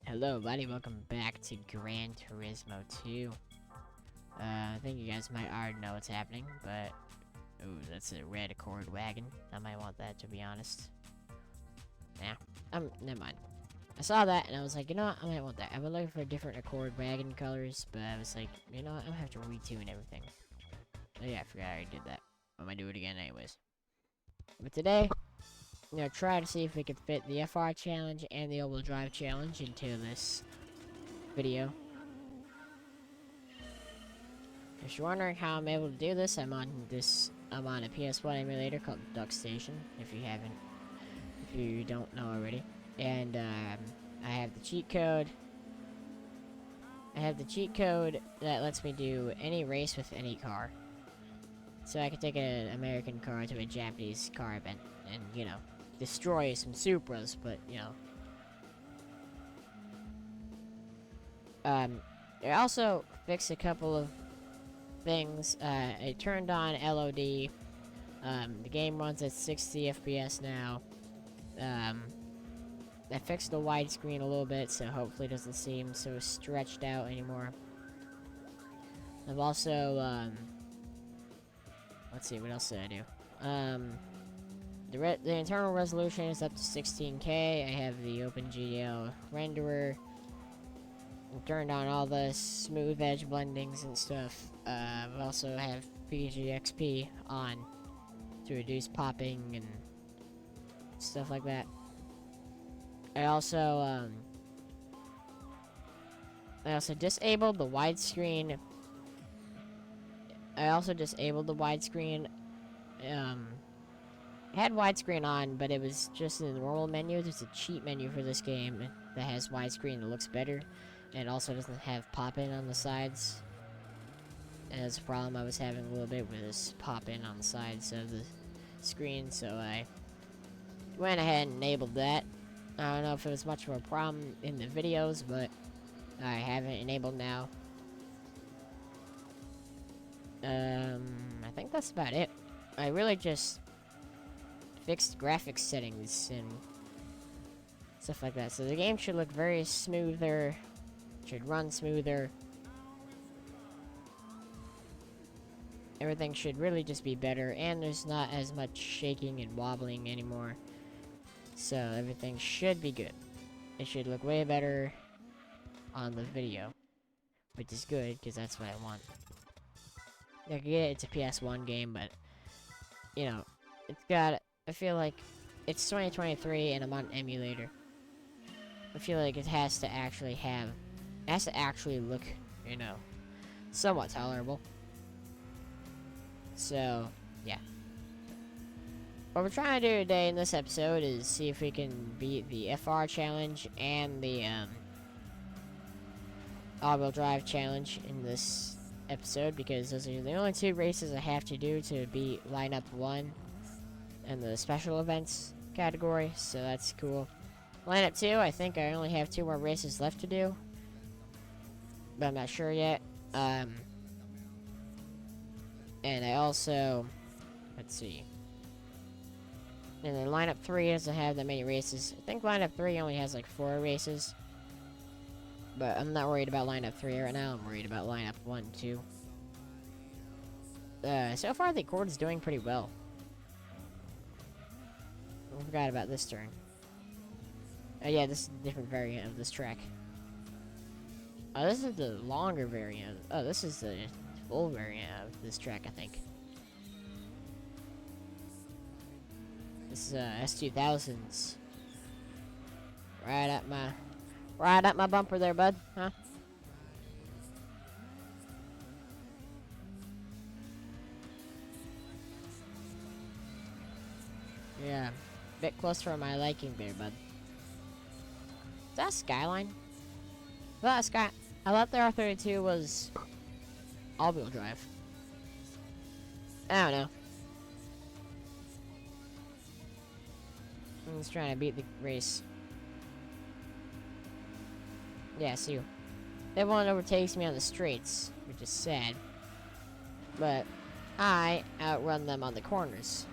Hello, buddy. Welcome back to Gran Turismo 2. I think you guys might already know what's happening, but... Ooh, that's a red Accord wagon. I might want that, to be honest. Nah, never mind. I saw that, and I was like, you know what? I might want that. I've been looking for different Accord wagon colors, but I was like, you know what? I'm gonna have to retune everything. Oh yeah, I forgot I already did that. I'm gonna do it again anyways. But today, I'm gonna try to see if we can fit the FR challenge and the all-wheel drive challenge into this video. If you're wondering how I'm able to do this, I'm on a PS1 emulator called Duck Station, if you don't know already. And I have the cheat code. I have the cheat code that lets me do any race with any car. So I can take an American car to a Japanese car event and, you know, destroy some Supras, but, you know. I also fixed a couple of things. I turned on LOD. The game runs at 60 FPS now. I fixed the widescreen a little bit, so hopefully it doesn't seem so stretched out anymore. I've also, let's see, what else did I do? The internal resolution is up to 16K. I have the OpenGL renderer. I've turned on all the smooth edge blendings and stuff. I also have PGXP on to reduce popping and stuff like that. I also disabled the widescreen. I had widescreen on, but it was just in the normal menu. There's a cheat menu for this game that has widescreen that looks better, and also doesn't have pop-in on the sides. And that's a problem I was having a little bit with this pop-in on the sides of the screen, so I went ahead and enabled that. I don't know if it was much of a problem in the videos, but I have it enabled now. I think that's about it. I really just fixed graphics settings and stuff like that. So the game should look very smoother, should run smoother. Everything should really just be better, and there's not as much shaking and wobbling anymore. So everything should be good. It should look way better on the video, which is good, because that's what I want. I get it, it's a PS1 game, but, you know, it's got, I feel like, it's 2023 and I'm on an emulator. I feel like it has to actually look, you know, somewhat tolerable. So, yeah. What we're trying to do today in this episode is see if we can beat the FR challenge and the, all-wheel drive challenge in this episode, because those are the only two races I have to do to beat lineup 1 in the special events category, so that's cool. Lineup 2, I think I only have 2 more races left to do, but I'm not sure yet. And I also, let's see. And then lineup 3 doesn't have that many races. I think lineup 3 only has like 4 races. But I'm not worried about lineup 3 right now. I'm worried about lineup 1 too. So far the Accord is doing pretty well. I forgot about this turn. Oh yeah, this is a different variant of this track. Oh, this is the longer variant. Oh, this is the full variant of this track, I think. This is S2000s. Right up my bumper there, bud. Huh? Yeah, bit close for my liking there, bud. Is that a Skyline? I thought the R32 was all-wheel drive. I don't know. I'm just trying to beat the race. Yeah, see, everyone overtakes me on the straights, which is sad. But I outrun them on the corners.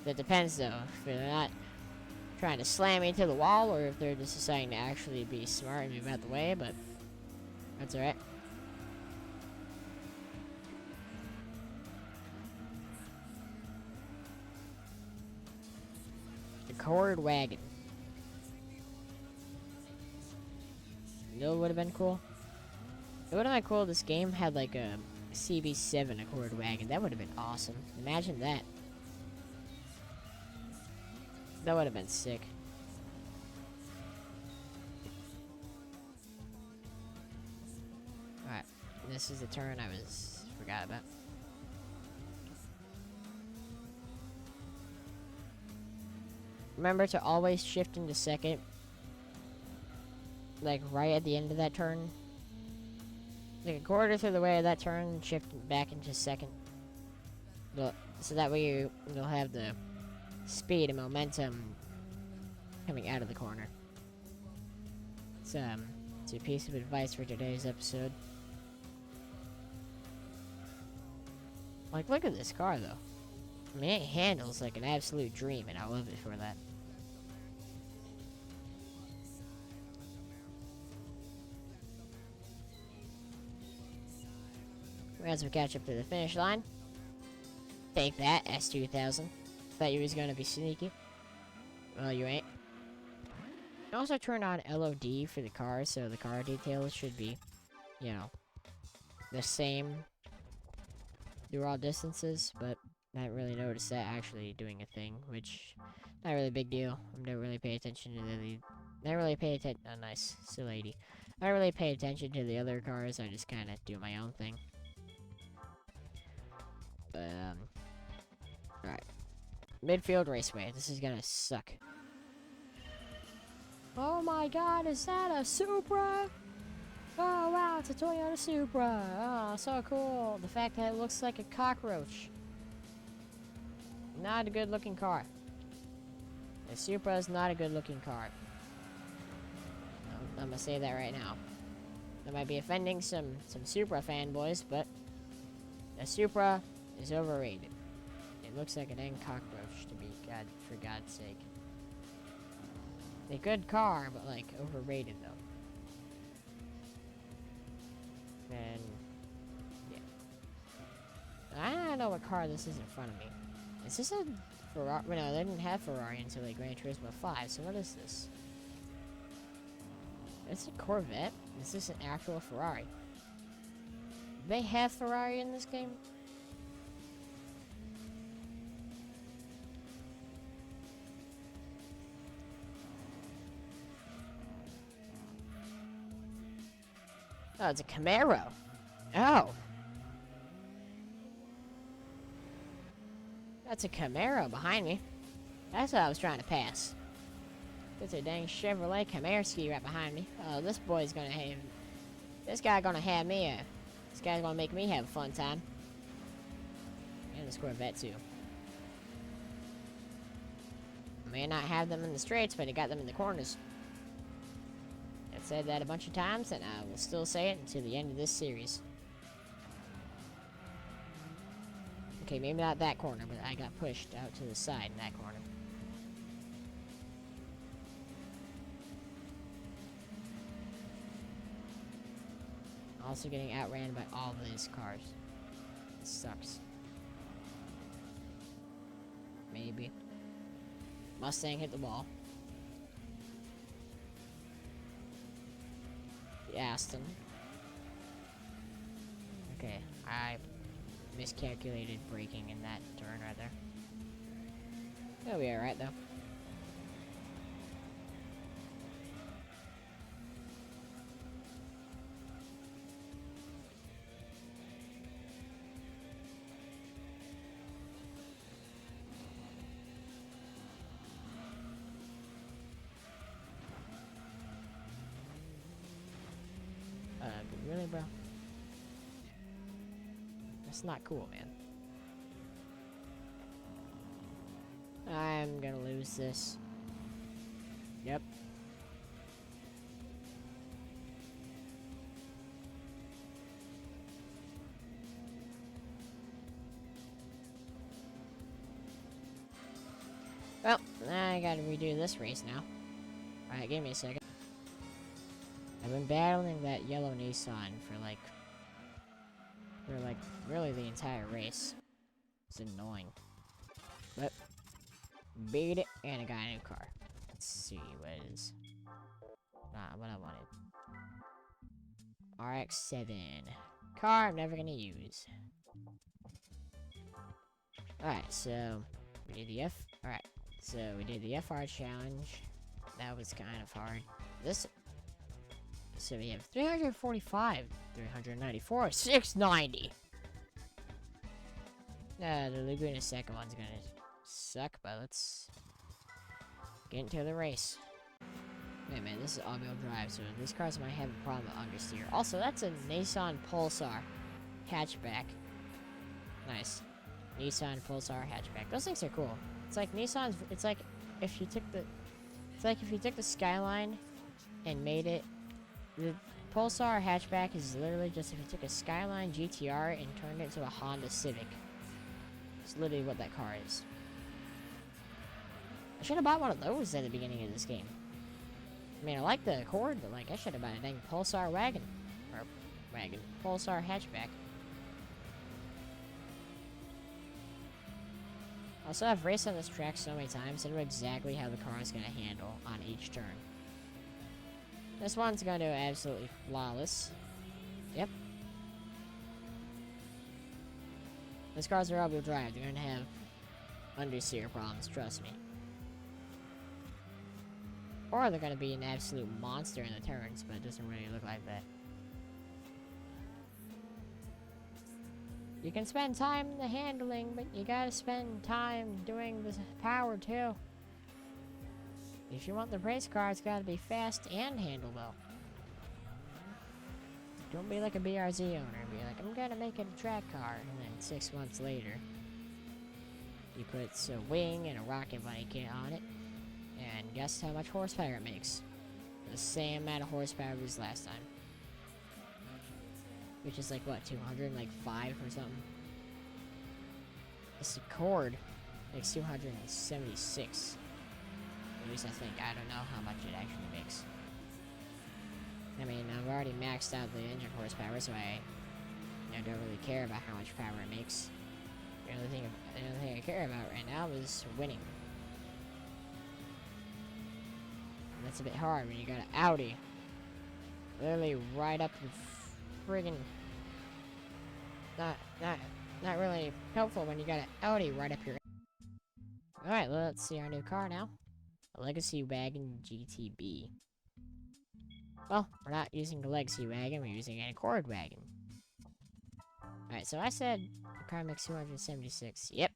That depends, though. If they're not trying to slam me into the wall, or if they're just deciding to actually be smart and move out the way, but that's alright. The Cord Wagon. You know what would have been cool? It would have been cool if this game had like a CB7 Accord Wagon. That would have been awesome. Imagine that. That would have been sick. Alright, this is the turn I forgot about. Remember to always shift into second. Like right at the end of that turn. Like a quarter through the way of that turn, shift back into second. So that way you'll have the speed and momentum coming out of the corner. It's a piece of advice for today's episode. Like, look at this car, though. I mean, it handles like an absolute dream, and I love it for that. As we catch up to the finish line. Take that, S2000. Thought you was gonna be sneaky. Well, you ain't. You also turn on LOD for the car, so the car details should be, you know, the same through all distances, but I didn't really notice that actually doing a thing, which, not really a big deal. I don't really pay attention to oh, nice, silly lady. I don't really pay attention to the other cars, I just kind of do my own thing. But, alright. Midfield Raceway. This is gonna suck. Oh my god, is that a Supra? Oh wow, it's a Toyota Supra. Oh, so cool. The fact that it looks like a cockroach. Not a good looking car. The Supra is not a good looking car. I'm gonna say that right now. That might be offending some Supra fanboys, but the Supra is overrated. It looks like an dang cockroach to be, for God's sake. A good car, but like overrated though. And yeah, I don't know what car this is in front of me. Is this a Ferrari? Well, no, they didn't have Ferrari until like Gran Turismo 5. So what is this? It's a Corvette. Is this an actual Ferrari? Do they have Ferrari in this game? Oh, it's a Camaro. Oh. That's a Camaro behind me. That's what I was trying to pass. That's a dang Chevrolet Camaro right behind me. Oh, this boy's gonna have... This guy's gonna make me have a fun time. And this Corvette, too. May not have them in the straights, but it got them in the corners. I've said that a bunch of times, and I will still say it until the end of this series. Okay, maybe not that corner, but I got pushed out to the side in that corner. Also getting outran by all of these cars. It sucks. Maybe. Mustang hit the wall. The Aston. Okay, I miscalculated braking in that turn right there. It'll be alright though. Really, bro? That's not cool, man. I'm gonna lose this. Yep. Well, I gotta redo this race now. Alright, give me a second. I've been battling that yellow Nissan for like really the entire race. It's annoying. But beat it, and I got a new car. Let's see what it is. Not what I wanted. RX-7. Car I'm never gonna use. Alright, so we did the Alright, so we did the FR challenge. That was kind of hard. So we have 345, 394, 690. The Laguna second one's gonna suck, but let's get into the race. Wait man, this is all-wheel drive, so these cars might have a problem with understeer. Also, that's a Nissan Pulsar hatchback. Nice. Nissan Pulsar hatchback. Those things are cool. It's like Nissan's. It's like if you took the Skyline and made it. The Pulsar hatchback is literally just if you took a Skyline GTR and turned it into a Honda Civic. It's literally what that car is. I should have bought one of those at the beginning of this game. I mean, I like the Accord, but like I should have bought a dang Pulsar wagon. Or wagon. Pulsar hatchback. Also, I've raced on this track so many times, I know exactly how the car is going to handle on each turn. This one's going to do absolutely flawless. Yep. These cars are all-wheel drive. They're going to have understeer problems, trust me. Or they're going to be an absolute monster in the turns, but it doesn't really look like that. You can spend time in the handling, but you gotta spend time doing the power too. If you want the race car, it's gotta be fast and handle well. Don't be like a BRZ owner and be like, I'm gonna make it a track car, and then 6 months later, you put a wing and a rocket bike kit on it, and guess how much horsepower it makes? The same amount of horsepower as last time. Which is like, what, 205 or something? This Accord makes 276. At least I think. I don't know how much it actually makes. I mean, I've already maxed out the engine horsepower, so I don't really care about how much power it makes. The only thing I care about right now is winning. And that's a bit hard when you got an Audi. Literally right up your friggin' not really helpful when you got an Audi right up your. Alright, let's see our new car now. A Legacy Wagon GTB. Well, we're not using the Legacy Wagon, we're using an Accord Wagon. Alright, so I said the car makes 276. Yep,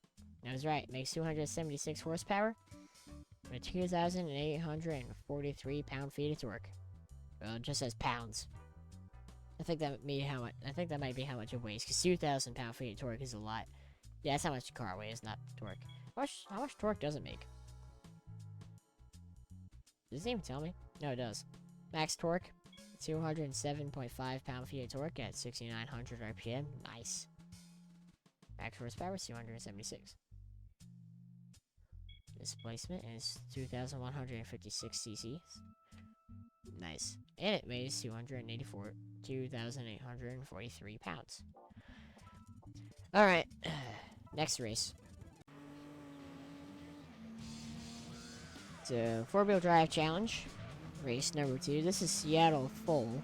I was right. It makes 276 horsepower with 2,843 pound-feet of torque. Well, it just says pounds. I think that might be how much it weighs, because 2,000 pound-feet of torque is a lot. Yeah, that's how much the car weighs, not torque. How much torque does it make? Does it even tell me? No, it does. Max torque, 207.5 pound-feet of torque at 6,900 RPM. Nice. Max horsepower, 276. Displacement is 2,156 cc's. Nice. And it weighs 2,843 pounds. Alright. Next race. It's a 4-wheel drive challenge. Race number 2. This is Seattle full.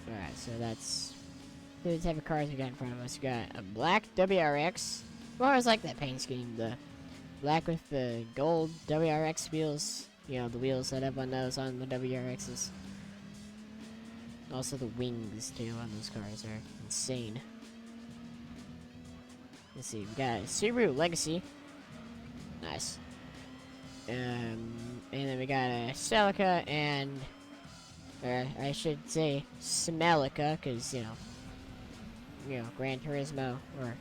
Alright, so that's the type of cars we got in front of us. We got a black WRX. Well, I always like that paint scheme. The black with the gold WRX wheels. You know, the wheels that everyone knows on the WRXs. Also the wings, too, on those cars are insane. Let's see, we got a Subaru Legacy. Nice. And then we got a Celica and... or I should say Smelica, because, you know, Gran Turismo, or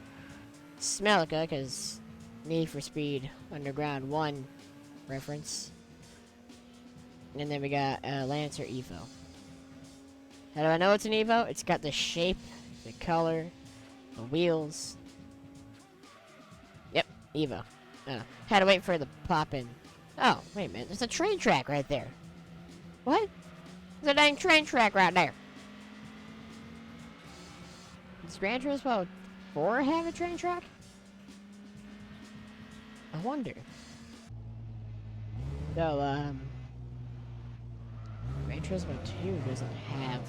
Smelica, because Need for Speed Underground 1 reference. And then we got a Lancer Evo. How do I know it's an Evo? It's got the shape, the color, the wheels. Yep, Evo. Had to wait for it to pop in. Oh, wait a minute. There's a train track right there. What? There's a dang train track right there. Does Gran Turismo 4 have a train track? I wonder. So, Gran Turismo 2 doesn't have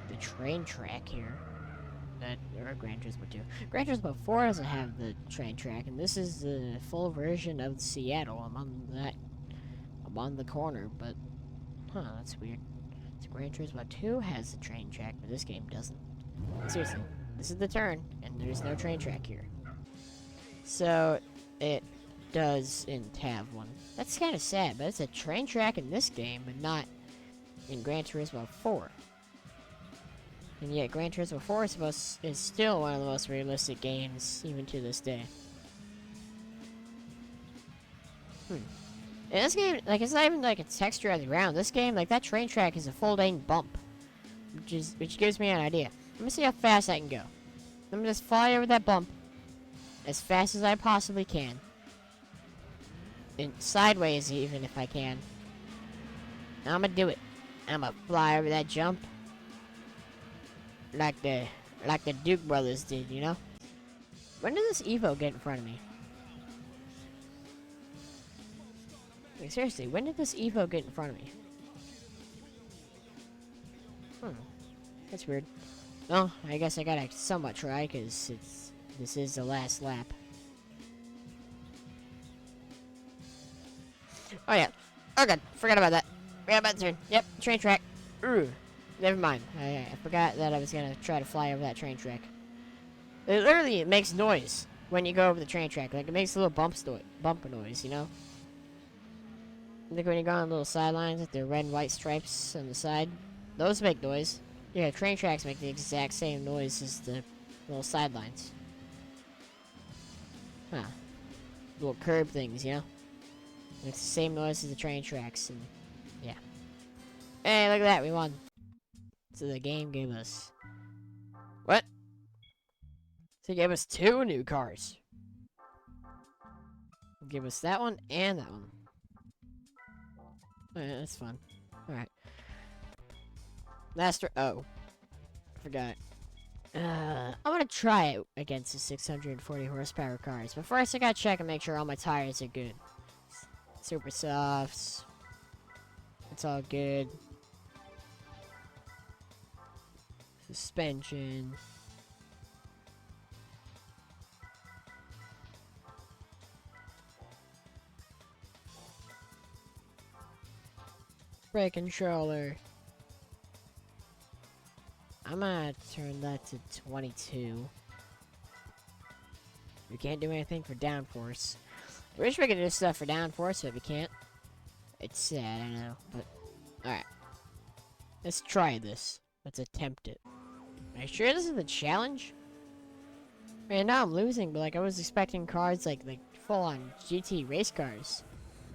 the train track here. Or Gran Turismo 2. Gran Turismo 4 doesn't have the train track, and this is the full version of Seattle. I'm on the corner, but that's weird. So Gran Turismo 2 has the train track, but this game doesn't. Seriously, this is the turn, and there's no train track here. So it doesn't have one. That's kind of sad, but it's a train track in this game, but not in Gran Turismo 4. And yet, Gran Turismo 4 is still one of the most realistic games, even to this day. And this game, like, it's not even like a texture of the ground. This game, like, that train track is a full dang bump, which gives me an idea. Let me see how fast I can go. Let me just fly over that bump as fast as I possibly can, and sideways even if I can. I'm gonna do it. I'm gonna fly over that jump. Like the Duke brothers did, you know? When did this Evo get in front of me? Like, seriously, when did this Evo get in front of me? That's weird. Well, I guess I gotta somewhat try, because this is the last lap. Oh yeah. Oh god, forgot about that. Forgot about the turn. Yep, train track. Ooh. Never mind. I forgot that I was gonna try to fly over that train track. It makes noise when you go over the train track. Like, it makes a little bumper noise, you know? Like when you go on little sidelines with the red and white stripes on the side. Those make noise. Yeah, train tracks make the exact same noise as the little sidelines. Little curb things, you know? It's the same noise as the train tracks, and yeah. Hey, look at that, we won. So the game gave us... What? So it gave us 2 new cars. It gave us that one and that one. Oh, yeah, that's fun. Alright. Oh. Forgot. I want to try it against the 640 horsepower cars. But first I gotta check and make sure all my tires are good. Super softs. It's all good. Suspension. Brake controller. I'm gonna turn that to 22. We can't do anything for downforce. I wish we could do stuff for downforce, but we can't. It's sad, I know, but... Alright. Let's try this. Let's attempt it. Are you sure this is the challenge? Man, now I'm losing, but like I was expecting cars like full-on GT race cars.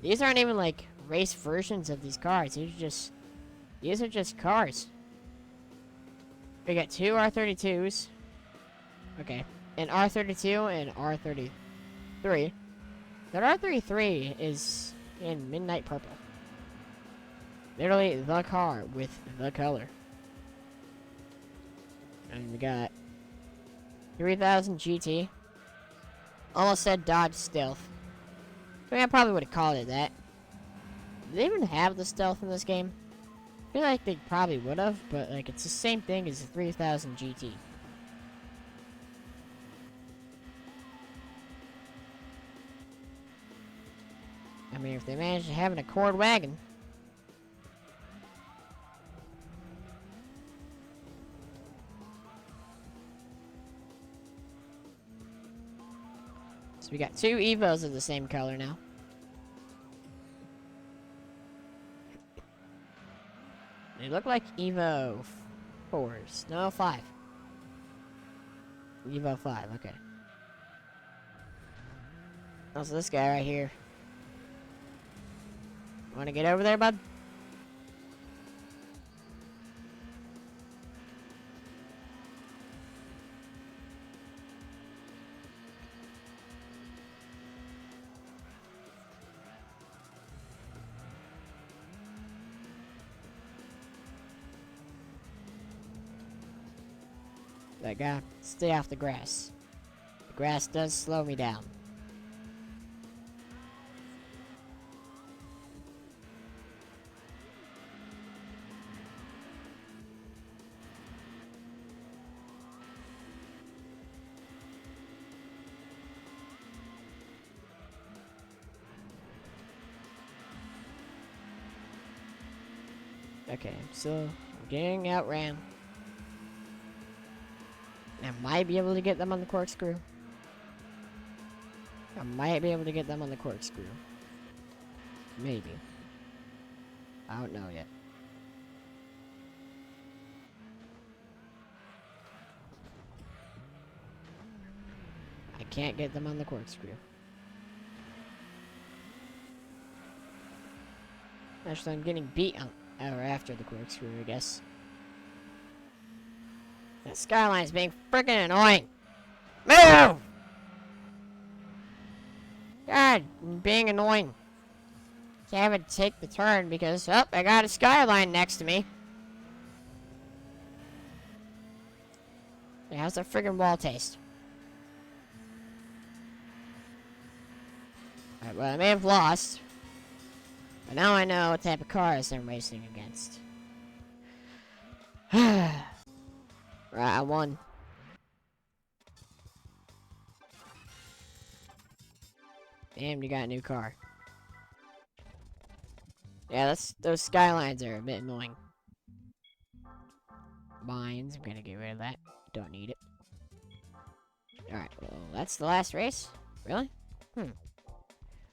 These aren't even like race versions of these cars. These are just cars. We got 2 R32s. Okay. An R32 and R33. That R33 is in midnight purple. Literally the car with the color. And we got 3000 GT. Almost said Dodge Stealth. I mean, I probably would have called it that. Do they even have the stealth in this game? I feel like they probably would have, but like it's the same thing as the 3000 GT. I mean, if they managed to have an Accord wagon. So we got 2 Evos of the same color now. They look like Evo 4s. No, 5. Evo 5, okay. Also, this guy right here. Wanna get over there, bud? But I gotta stay off the grass. The grass does slow me down. Okay, so I'm getting outran. I might be able to get them on the corkscrew. I might be able to get them on the corkscrew. Maybe. I don't know yet. I can't get them on the corkscrew. Actually, I'm getting beat on, or after the corkscrew, I guess. That skyline's being freaking annoying. Move! God, being annoying. Can't even take the turn because, oh, I got a skyline next to me. How's that friggin' wall taste? Alright, well, I may have lost. But now I know what type of cars I'm racing against. Right, I won. Damn, you got a new car. Yeah, those skylines are a bit annoying. Mines, I'm gonna get rid of that. Don't need it. Alright, well, that's the last race? Really?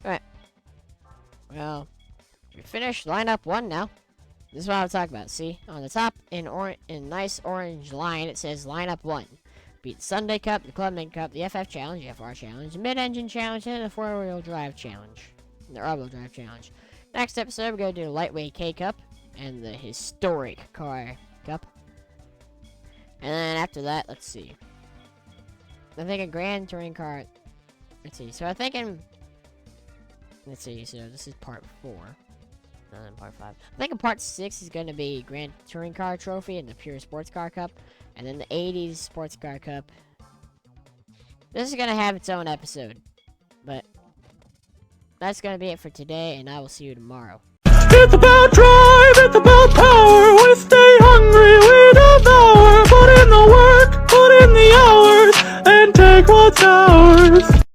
Alright. Well, we finished lineup 1 now. This is what I'm talking about. See, on the top in nice orange line, it says lineup 1. Beat the Sunday Cup, the Clubman Cup, the FF Challenge, the FR Challenge, the Mid-Engine Challenge, and the Four-Wheel Drive Challenge. The All-Wheel Drive Challenge. Next episode, we're going to do the Lightweight K Cup and the Historic Car Cup. And then after that, let's see. I think a Grand Touring Car. Let's see. So I'm thinking. Let's see. So this is part 4. And then part 5. I think part 6 is going to be Grand Touring Car Trophy and the Pure Sports Car Cup. And then the 80s Sports Car Cup. This is going to have its own episode. But that's going to be it for today, and I will see you tomorrow. It's about